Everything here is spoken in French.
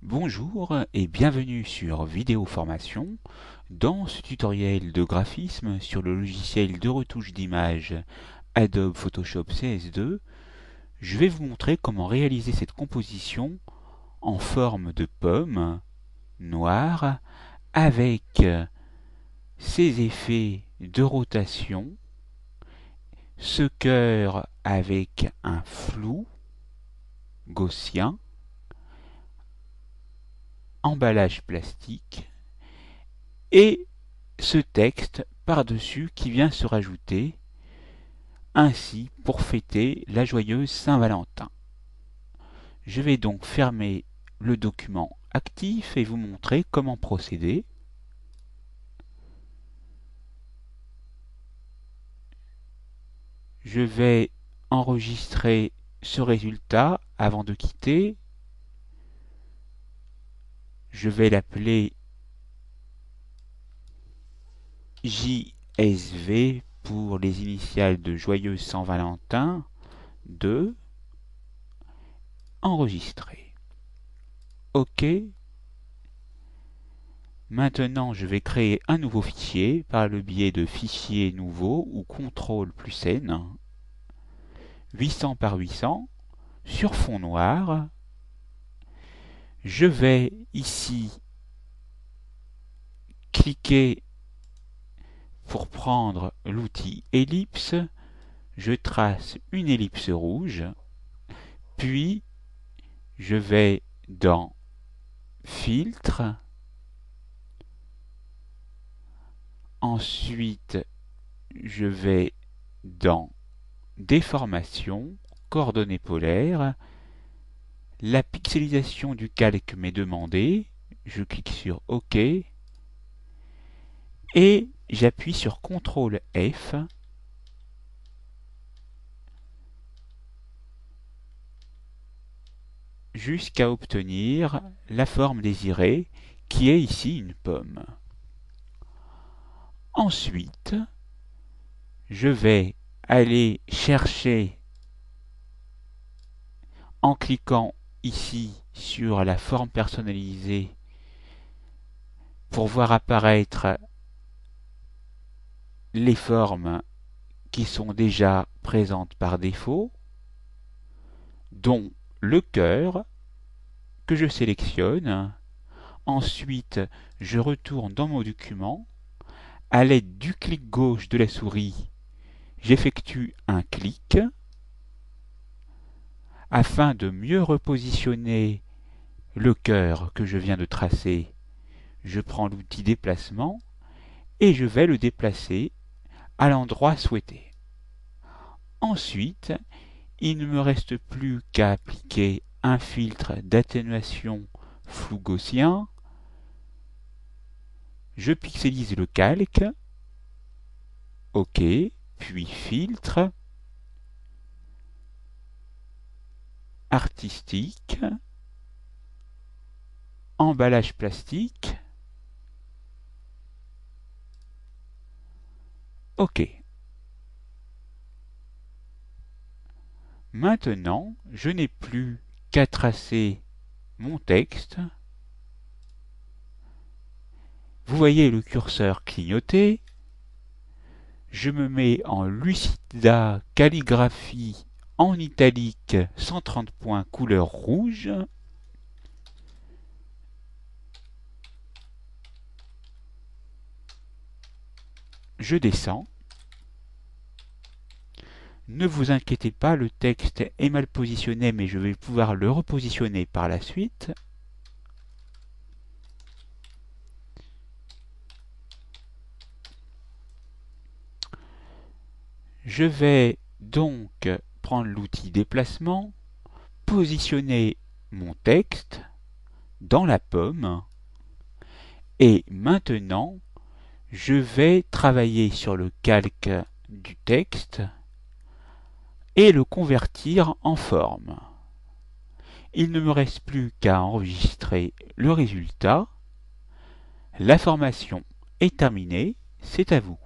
Bonjour et bienvenue sur Vidéo Formation. Dans ce tutoriel de graphisme sur le logiciel de retouche d'image Adobe Photoshop CS2, je vais vous montrer comment réaliser cette composition en forme de pomme noire avec ses effets de rotation, ce cœur avec un flou gaussien, emballage plastique et ce texte par-dessus qui vient se rajouter, ainsi pour fêter la joyeuse Saint-Valentin. Je vais donc fermer le document actif et vous montrer comment procéder. Je vais enregistrer ce résultat avant de quitter. Je vais l'appeler JSV pour les initiales de Joyeuse Saint-Valentin 2. Enregistrer. OK. Maintenant, je vais créer un nouveau fichier par le biais de Fichier nouveau ou CTRL plus N, 800 par 800, sur fond noir. Je vais ici cliquer pour prendre l'outil ellipse. Je trace une ellipse rouge, puis je vais dans Filtre, ensuite je vais dans Déformation, coordonnées polaires. La pixelisation du calque m'est demandée, je clique sur OK et j'appuie sur CTRL F jusqu'à obtenir la forme désirée qui est ici une pomme. Ensuite, je vais aller chercher en cliquant ici sur la forme personnalisée pour voir apparaître les formes qui sont déjà présentes par défaut, dont le cœur que je sélectionne. Ensuite, je retourne dans mon document. À l'aide du clic gauche de la souris, j'effectue un clic afin de mieux repositionner le cœur que je viens de tracer. Je prends l'outil déplacement et je vais le déplacer à l'endroit souhaité. Ensuite, il ne me reste plus qu'à appliquer un filtre d'atténuation flou gaussien. Je pixelise le calque, OK, puis filtre, artistique, emballage plastique, OK. Maintenant, je n'ai plus qu'à tracer mon texte. Vous voyez le curseur clignoter. Je me mets en Lucida calligraphie en italique 130 points couleur rouge. Je descends. Ne vous inquiétez pas, le texte est mal positionné, mais je vais pouvoir le repositionner par la suite. Je vais donc prendre l'outil déplacement, positionner mon texte dans la pomme et maintenant je vais travailler sur le calque du texte et le convertir en forme. Il ne me reste plus qu'à enregistrer le résultat. La formation est terminée, c'est à vous.